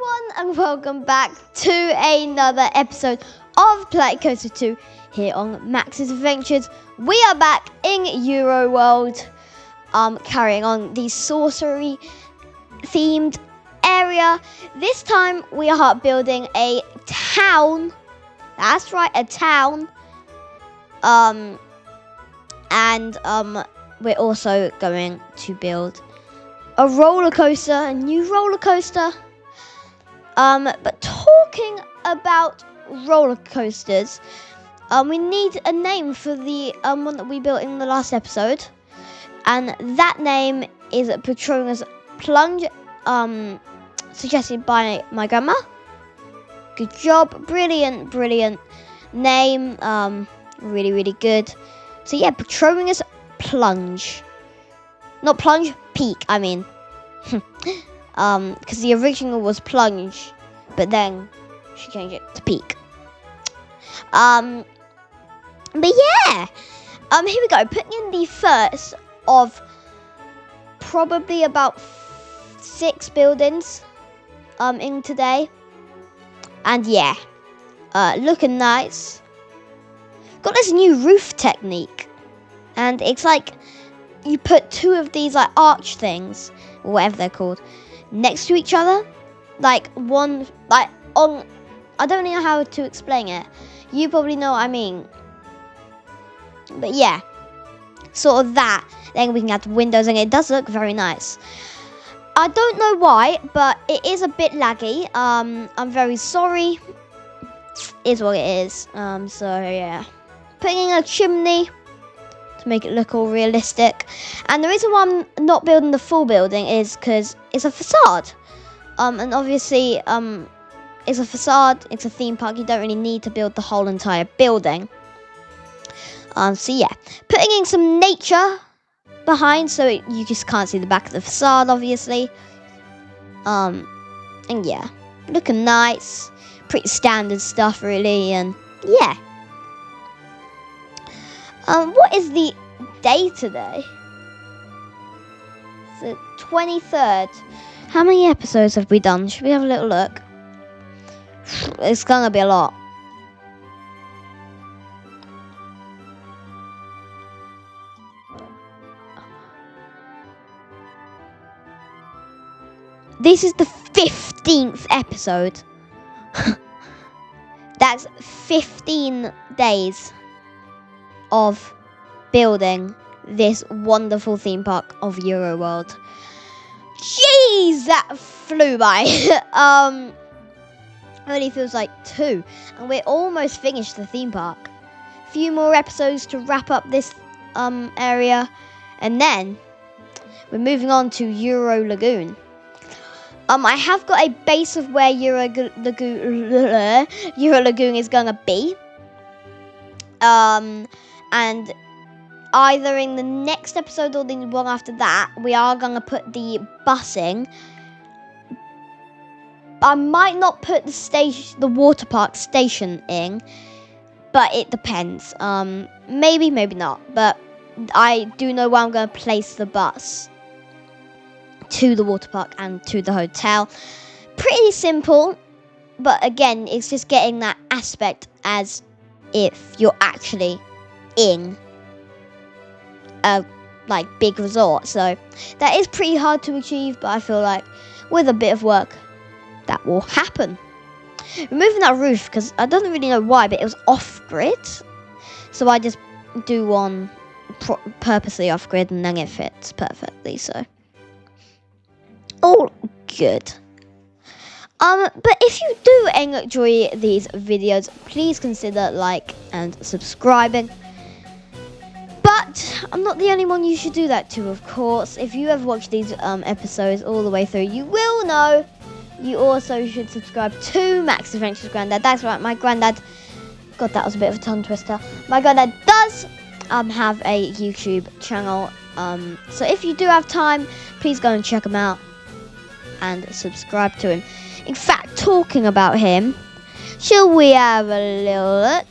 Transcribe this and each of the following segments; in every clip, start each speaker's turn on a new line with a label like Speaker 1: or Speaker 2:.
Speaker 1: everyone, and welcome back to another episode of Planet Coaster 2 here on Max's Adventures. We are back in Euro World, carrying on the sorcery themed area. This time we are building a town. That's right, a town. We're also going to build a roller coaster, a new roller coaster. But talking about roller coasters, we need a name for the one that we built in the last episode, and that name is Patronus Plunge, suggested by my grandma. Good job, brilliant name, really good. So yeah, Patronus Plunge, not Plunge, Peak. I mean. Because the original was Plunge, but then she changed it to Peak. But yeah, here we go. Putting in the first of probably about 6 buildings in today, and yeah, looking nice. Got this new roof technique, and it's like you put 2 of these like arch things, or whatever they're called, next to each other, like one, like on, I don't know how to explain it. You probably know what I mean. But yeah, sort of that. Then we can add windows, and it does look very nice. I don't know why, but it is a bit laggy. I'm very sorry. Is what it is. So yeah, putting in a chimney to make it look all realistic. And the reason why I'm not building the full building is because it's a facade. And obviously, it's a facade, it's a theme park, you don't really need to build the whole entire building. So yeah, putting in some nature behind so you just can't see the back of the facade, obviously. And yeah, looking nice, pretty standard stuff really, and yeah. What is the day today? The 23rd. How many episodes have we done? Should we have a little look? It's gonna be a lot. This is the 15th episode. That's 15 days of building this wonderful theme park of Euro World. Jeez, that flew by. It only feels like 2, and we're almost finished the theme park. A few more episodes to wrap up this area, and then we're moving on to Euro Lagoon. I have got a base of where Euro Lagoon is gonna be. And either in the next episode or the one after that, we are going to put the busing. I might not put the water park station in, but it depends. Maybe not. But I do know where I'm going to place the bus to the water park and to the hotel. Pretty simple, but again, it's just getting that aspect as if you're actually in a big resort. So that is pretty hard to achieve, but I feel like with a bit of work that will happen. Removing that roof, because I don't really know why, but it was off grid, so I just do one purposely off grid, and then it fits perfectly. So all good. But if you do enjoy these videos, please consider like and subscribing. But I'm not the only one you should do that to, of course. If you have watched these episodes all the way through, you will know you also should subscribe to Max Adventures Grandad. That's right, my granddad. God, that was a bit of a tongue twister. My granddad does have a YouTube channel. So if you do have time, please go and check him out and subscribe to him. In fact, talking about him, shall we have a little look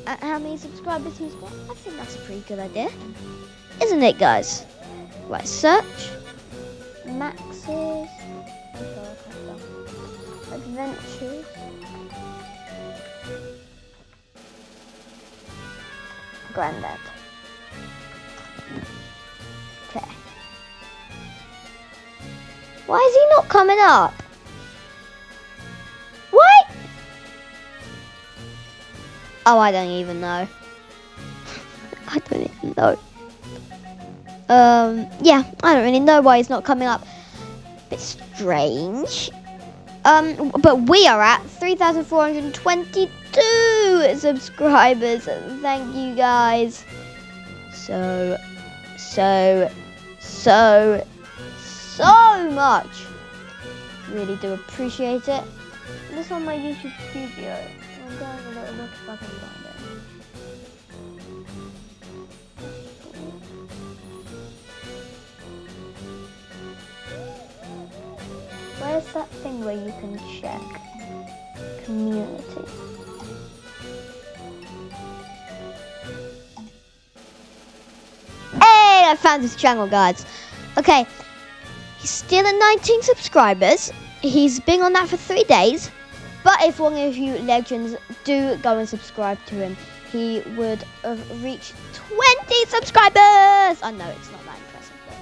Speaker 1: at how many subscribers he's got? I think that's a pretty good idea, isn't it, guys? Right, search Max's adventures. Grandad. Okay. Why is he not coming up? What? Oh, I don't even know. I don't even know. Yeah, I don't really know why he's not coming up. Bit strange. But we are at 3,422 subscribers. Thank you guys so much. Really do appreciate it. This on my YouTube studio. I'm going a little look if I can find it. Where's that thing where you can check community? Hey, I found his channel, guys. Okay, he's still at 19 subscribers. He's been on that for 3 days. But if one of you legends do go and subscribe to him, he would have reached 20 subscribers. I know it's not that impressive, but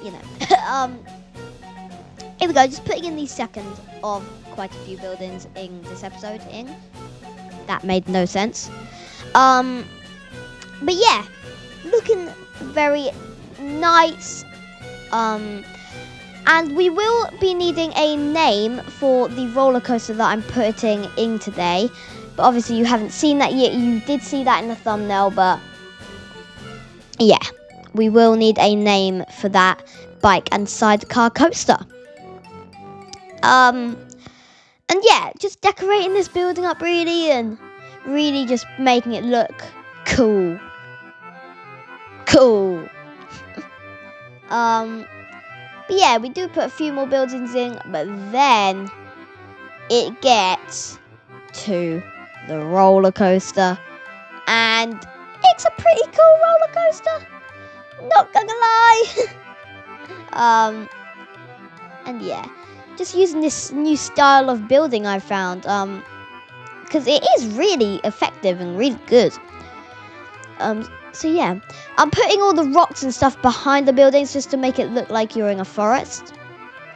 Speaker 1: you know. Here we go, just putting in these seconds of quite a few buildings in this episode in. That made no sense. But yeah, looking very nice. And we will be needing a name for the roller coaster that I'm putting in today. But obviously you haven't seen that yet. You did see that in the thumbnail, but yeah, we will need a name for that bike and sidecar coaster. And yeah, just decorating this building up really and really just making it look cool. Cool. But yeah, we do put a few more buildings in, but then it gets to the roller coaster. And it's a pretty cool roller coaster. Not gonna lie. And yeah, just using this new style of building I found, because it is really effective and really good. So yeah, I'm putting all the rocks and stuff behind the buildings just to make it look like you're in a forest,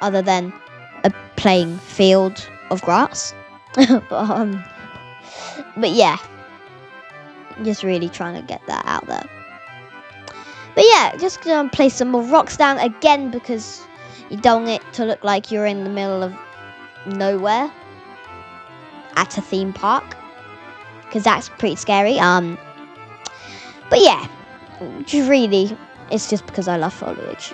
Speaker 1: other than a plain field of grass. But yeah, just really trying to get that out there. But yeah, just gonna place some more rocks down again because you don't want it to look like you're in the middle of nowhere at a theme park, because that's pretty scary. But yeah, really, it's just because I love foliage.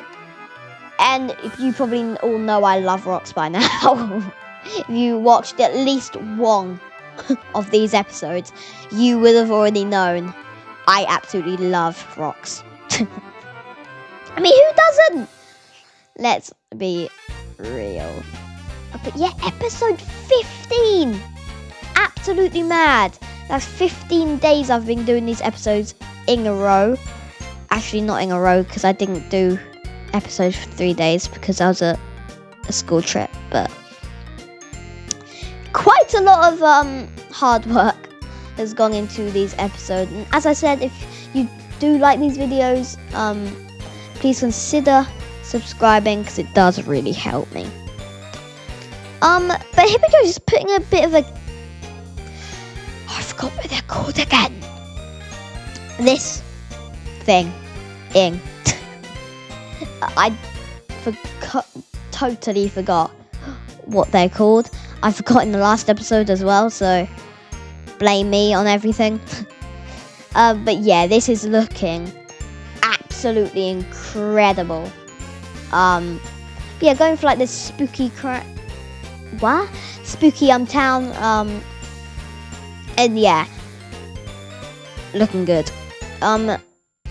Speaker 1: And if you probably all know I love rocks by now. If you watched at least one of these episodes, you would have already known I absolutely love rocks. I mean, who doesn't? Let's be real. But yeah, episode 15. Absolutely mad. That's 15 days I've been doing these episodes in a row. Actually, not in a row, because I didn't do episodes for 3 days because I was at a school trip. But quite a lot of hard work has gone into these episodes. And as I said, if you do like these videos, please consider subscribing because it does really help me. But here we go, just putting a bit of a... Oh, I forgot what they're called again. This thing in. I totally forgot what they're called. I forgot in the last episode as well, so blame me on everything. But yeah, this is looking absolutely incredible. Yeah, going for like this spooky spooky town. And yeah, looking good.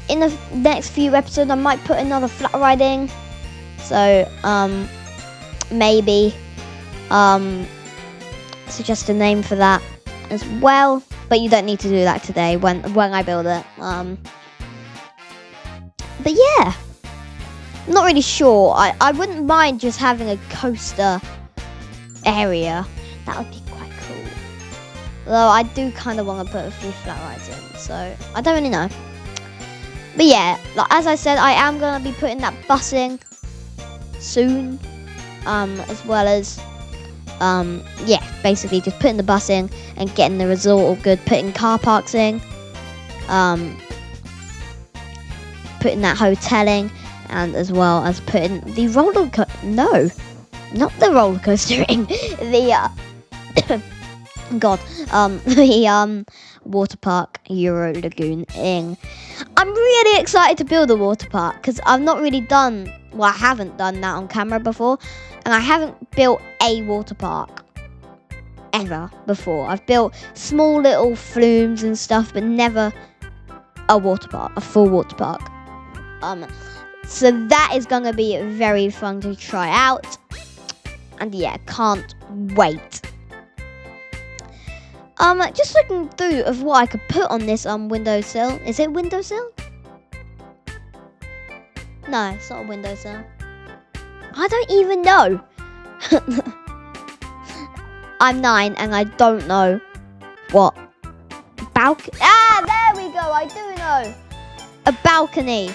Speaker 1: In the next few episodes, I might put another flat riding. So maybe suggest a name for that as well. But you don't need to do that today when I build it. But yeah, I'm not really sure. I wouldn't mind just having a coaster area That would be quite cool. Though I do kind of want to put a few flat rides in, so I don't really know. But yeah, like, as I said, I am going to be putting that bus in soon, as well as, yeah, basically just putting the bus in and getting the resort all good, putting car parks in, putting that hotel in, and as well as putting the roller coaster, no, not the roller coaster in, the, God, the water park Euro Lagoon in. I'm really excited to build a water park because I've not really done, well, I haven't done that on camera before, and I haven't built a water park ever before. I've built small little flumes and stuff, but never a water park, a full water park. So that is gonna be very fun to try out, and yeah, can't wait. Just looking through of what I could put on this windowsill. Is it windowsill? No, it's not a windowsill. I don't even know. I'm 9 and I don't know what balcony. Ah, there we go. I do know. A balcony.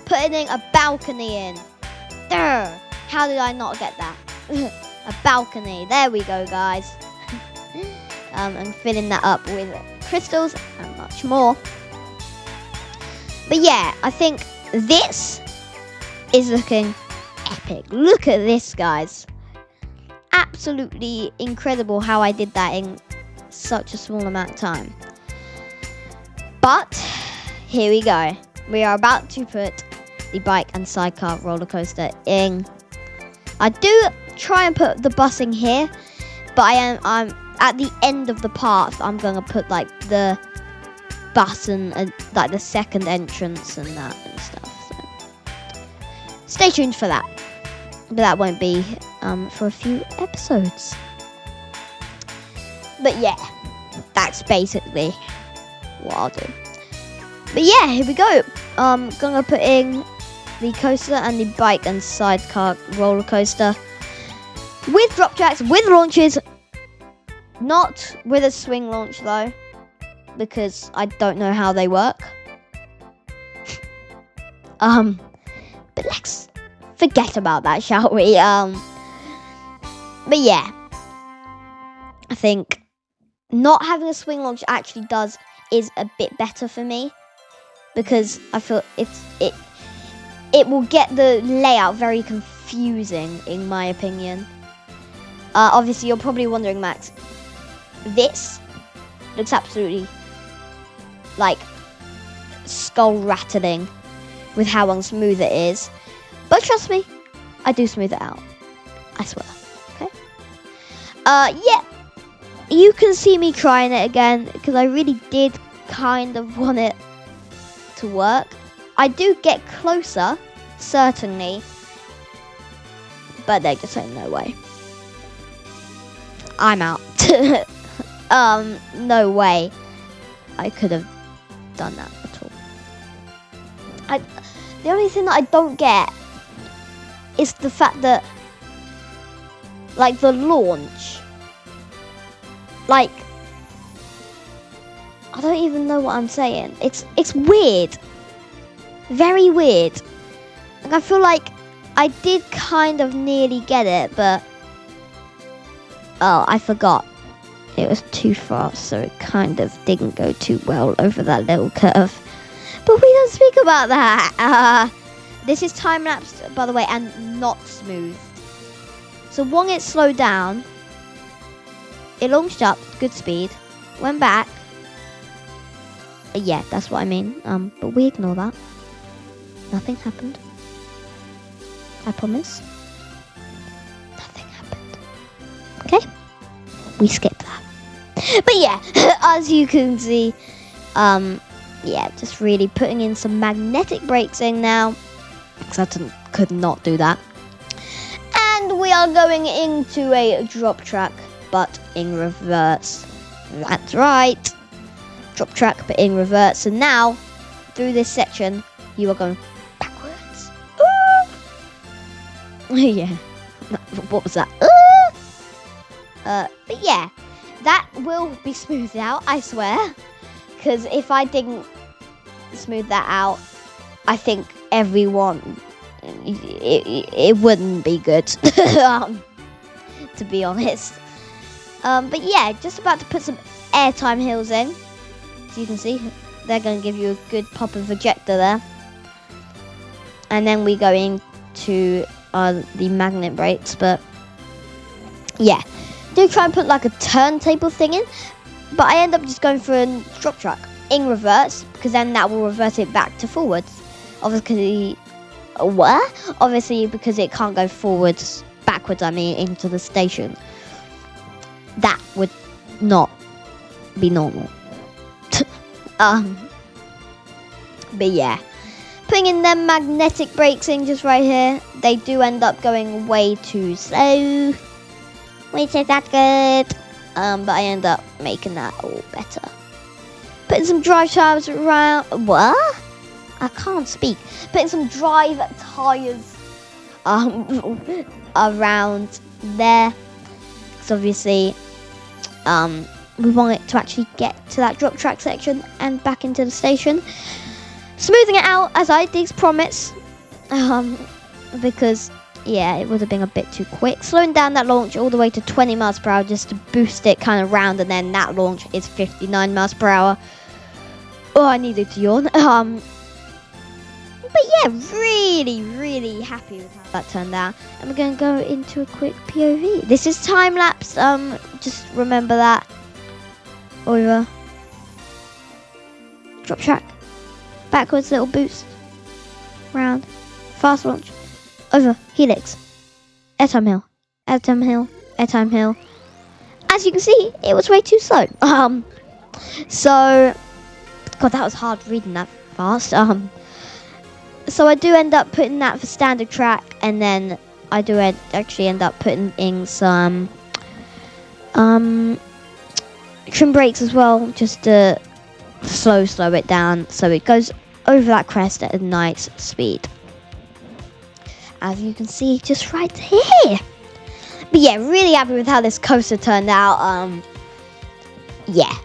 Speaker 1: Putting a balcony in. Durr. How did I not get that? A balcony. There we go, guys. And filling that up with crystals and much more. But yeah, I think this is looking epic. Look at this, guys. Absolutely incredible how I did that in such a small amount of time. But here we go. We are about to put the bike and sidecar roller coaster in. I do try and put the bus in here, but I'm at the end of the path. I'm gonna put like the bus and like the second entrance and that and stuff. So stay tuned for that. But that won't be for a few episodes. But yeah, that's basically what I'll do. But yeah, here we go. Gonna put in the coaster and the bike and sidecar roller coaster with drop tracks, with launches. Not with a swing launch though, because I don't know how they work. But let's forget about that, shall we? But yeah, I think not having a swing launch actually is a bit better for me, because I feel it will get the layout very confusing, in my opinion. Obviously, you're probably wondering, Max, this looks absolutely like skull rattling with how unsmooth it is. But trust me, I do smooth it out. I swear. Okay? Yeah. You can see me trying it again because I really did kind of want it to work. I do get closer, certainly. But they just say no way. I'm out. No way I could have done that at all. The only thing that I don't get is the fact that, like, the launch, like, I don't even know what I'm saying. It's weird. Very weird. Like, I feel like I did kind of nearly get it, but oh, I forgot. It was too fast, so it kind of didn't go too well over that little curve. But we don't speak about that. This is time-lapsed, by the way, and not smooth. So when it slowed down, it launched up, good speed, went back. Yeah, that's what I mean. But we ignore that. Nothing happened. I promise. Nothing happened. Okay? We skip that. But yeah, as you can see, yeah, just really putting in some magnetic brakes in now, because I could not do that. And we are going into a drop track, but in reverse. That's right. Drop track, but in reverse. And now, through this section, you are going backwards. Yeah. What was that? But yeah, that will be smoothed out, I swear. Because if I didn't smooth that out, I think everyone, it wouldn't be good, to be honest. But yeah, just about to put some airtime hills in. So you can see, they're going to give you a good pop of ejector there. And then we go into the magnet brakes, but yeah. Do try and put like a turntable thing in, but I end up just going for a drop track in reverse, because then that will reverse it back to forwards. Obviously, Obviously, because it can't go backwards, I mean, into the station. That would not be normal. But yeah. Putting in them magnetic brakes in just right here, they do end up going way too slow. Which is that good. But I end up making that all better. Putting some drive tires around. What? I can't speak. Putting some drive tires around there. Because obviously, we want it to actually get to that drop track section and back into the station. Smoothing it out as I did promise. Because yeah, it would have been a bit too quick. Slowing down that launch all the way to 20 miles per hour just to boost it kind of round, and then that launch is 59 miles per hour. Oh, I needed to yawn. But yeah, really happy with how that turned out. And we're going to go into a quick POV. This is time lapse. Just remember that. Over. Drop track. Backwards little boost. Round. Fast launch. Over. Helix. Airtime hill. Airtime hill. Airtime hill. As you can see, it was way too slow. So, God, that was hard reading that fast. So I do end up putting that for standard track, and then I do actually end up putting in some trim brakes as well, just to slow it down so it goes over that crest at a nice speed. As you can see, just right here. But yeah, really happy with how this coaster turned out. Yeah.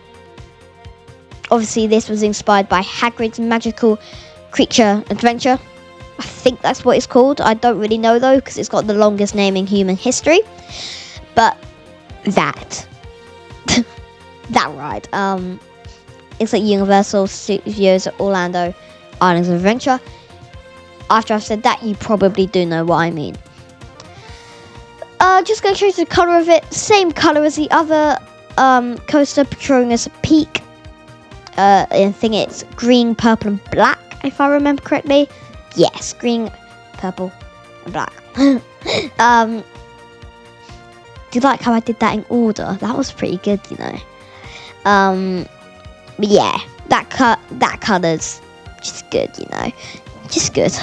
Speaker 1: Obviously, this was inspired by Hagrid's Magical Creature Adventure. I think that's what it's called. I don't really know though, because it's got the longest name in human history. But that ride. It's like Universal Studios Orlando Islands of Adventure. After I've said that, you probably do know what I mean. Just going to change the colour of it. Same colour as the other coaster, portraying as a peak. I think it's green, purple and black, if I remember correctly. Yes, green, purple and black. Do you like how I did that in order? That was pretty good, you know. But yeah, that colour's just good, you know. Just good.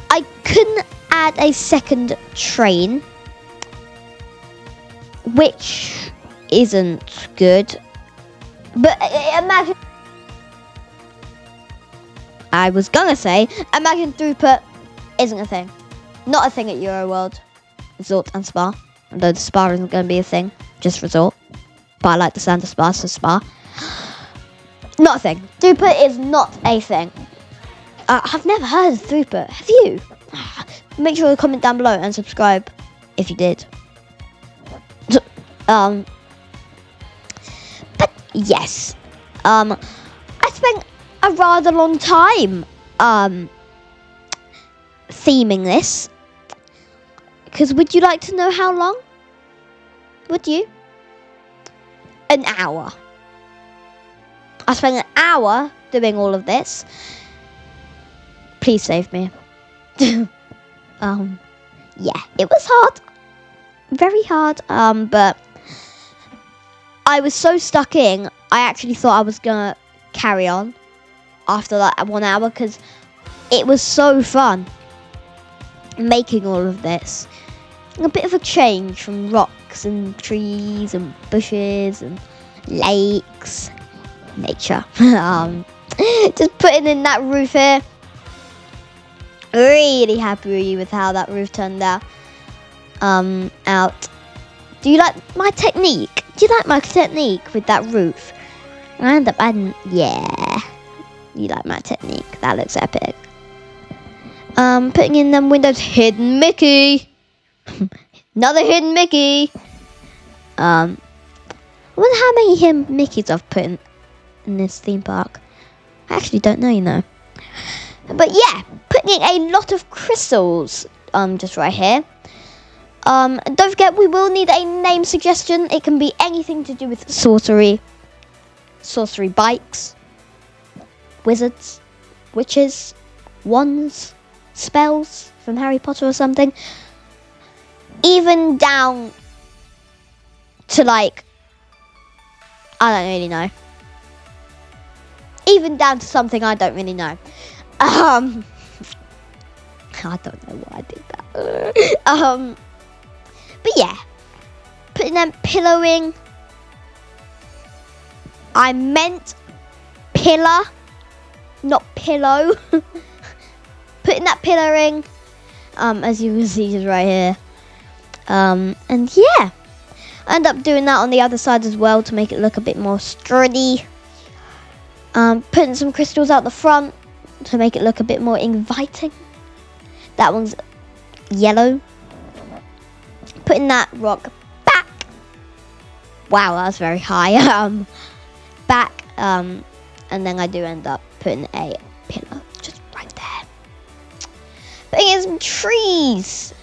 Speaker 1: I couldn't add a second train, which isn't good. But imagine, I was gonna say, imagine throughput isn't a thing. Not a thing at Euro World Resort and Spa. Although the spa isn't going to be a thing, just resort. But I like the sound of spa, so spa. Not a thing. Throughput is not a thing. I've never heard of throughput. Have you? Make sure to comment down below and subscribe if you did. But yes, I spent a rather long time theming this. Because would you like to know how long? Would you? An hour. I spent an hour doing all of this. Please save me. Yeah, it was hard. Very hard. But I was so stuck in, I actually thought I was gonna carry on after that 1 hour, because it was so fun making all of this. A bit of a change from rocks and trees and bushes and lakes, nature. Just putting in that roof here. Really happy with how that roof turned out. Do you like my technique? Do you like my technique with that roof? I end up adding, yeah. You like my technique. That looks epic. Putting in them windows. Hidden Mickey. Another hidden Mickey. I wonder how many hidden Mickeys I've put in this theme park. I actually don't know, you know. But yeah, putting in a lot of crystals. Just right here. And don't forget, we will need a name suggestion. It can be anything to do with sorcery. Sorcery bikes. Wizards. Witches. Wands. Spells from Harry Potter or something. Even down to like, I don't really know. Even down to something I don't really know. I don't know why I did that. But yeah, putting them pillowing. I meant pillar, not pillow. Putting that pillaring, as you can see, just right here. And yeah, I end up doing that on the other side as well to make it look a bit more sturdy. Putting some crystals out the front to make it look a bit more inviting. That one's yellow. Putting that rock back. Wow, that was very high. Back. And then I do end up putting a pillar just right there. Putting in some trees.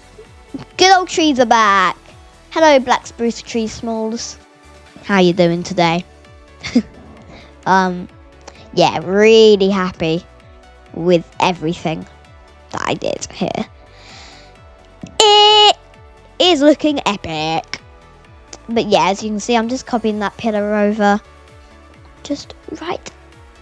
Speaker 1: Good old trees are back. Hello, Black Spruce Tree Smalls. How you doing today? Yeah, really happy with everything that I did here. It is looking epic. But yeah, as you can see, I'm just copying that pillar over. Just right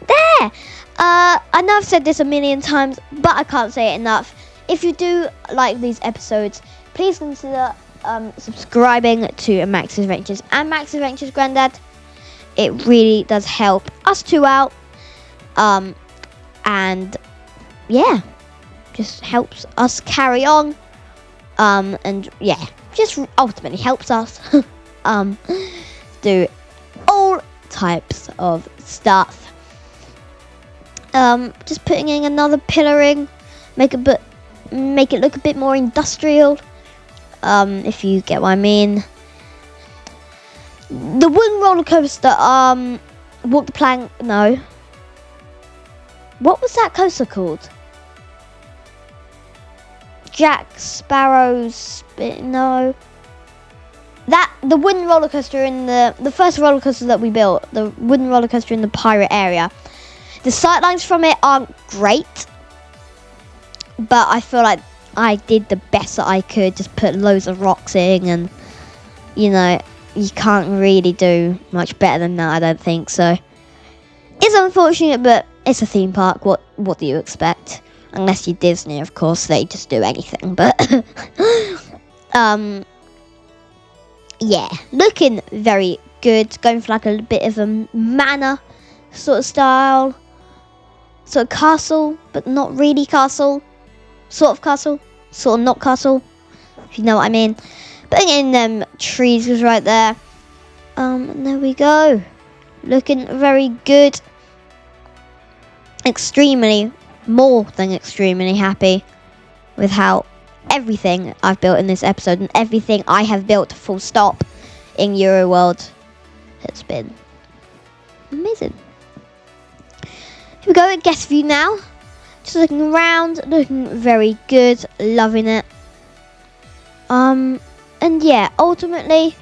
Speaker 1: there. I know I've said this a million times, but I can't say it enough. If you do like these episodes, please consider subscribing to Max's Adventures and Max's Adventures Grandad. It really does help us two out. And yeah, just helps us carry on. And yeah, just ultimately helps us do all types of stuff. Just putting in another pillaring, make it look a bit more industrial. If you get what I mean. The wooden roller coaster, walk the plank, no. What was that coaster called? Jack Sparrow's, no. The wooden roller coaster in the first roller coaster that we built, the wooden roller coaster in the pirate area. The sightlines from it aren't great, but I feel like I did the best that I could. Just put loads of rocks in, and you know, you can't really do much better than that, I don't think. So it's unfortunate, but it's a theme park. What do you expect? Unless you're Disney, of course, they just do anything. But yeah, looking very good. Going for like a bit of a manor sort of style, sort of castle, but not really castle. Sort of castle, sort of not castle, if you know what I mean. Putting in them trees was right there. And there we go. Looking very good. Extremely, more than extremely happy with how everything I've built in this episode and everything I have built full stop in Euro World has been amazing. Here we go at guest view now. Just looking around, looking very good, loving it. And yeah, ultimately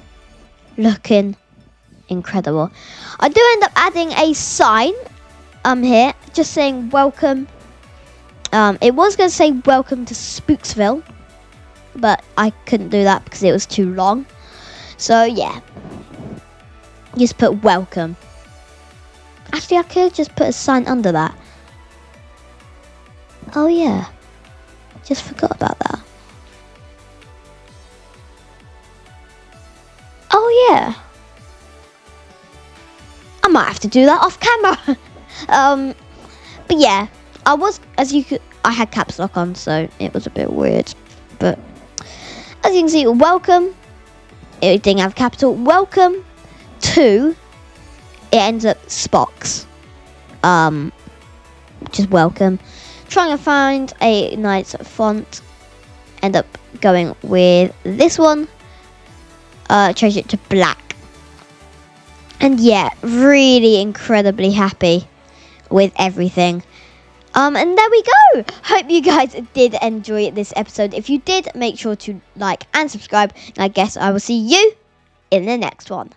Speaker 1: looking incredible. I do end up adding a sign here, just saying welcome. It was going to say welcome to Spooksville, but I couldn't do that because it was too long. So yeah, just put welcome. Actually, I could just put a sign under that. Oh yeah, just forgot about that. Oh yeah, I might have to do that off camera. But yeah, I had caps lock on, so it was a bit weird. But as you can see, welcome. it didn't have capital. Welcome to, it ends up Spox. Just welcome. Trying to find a nice font. End up going with this one. Change it to black. And yeah, really incredibly happy with everything. And there we go. Hope you guys did enjoy this episode. If you did, make sure to like and subscribe. And I guess I will see you in the next one.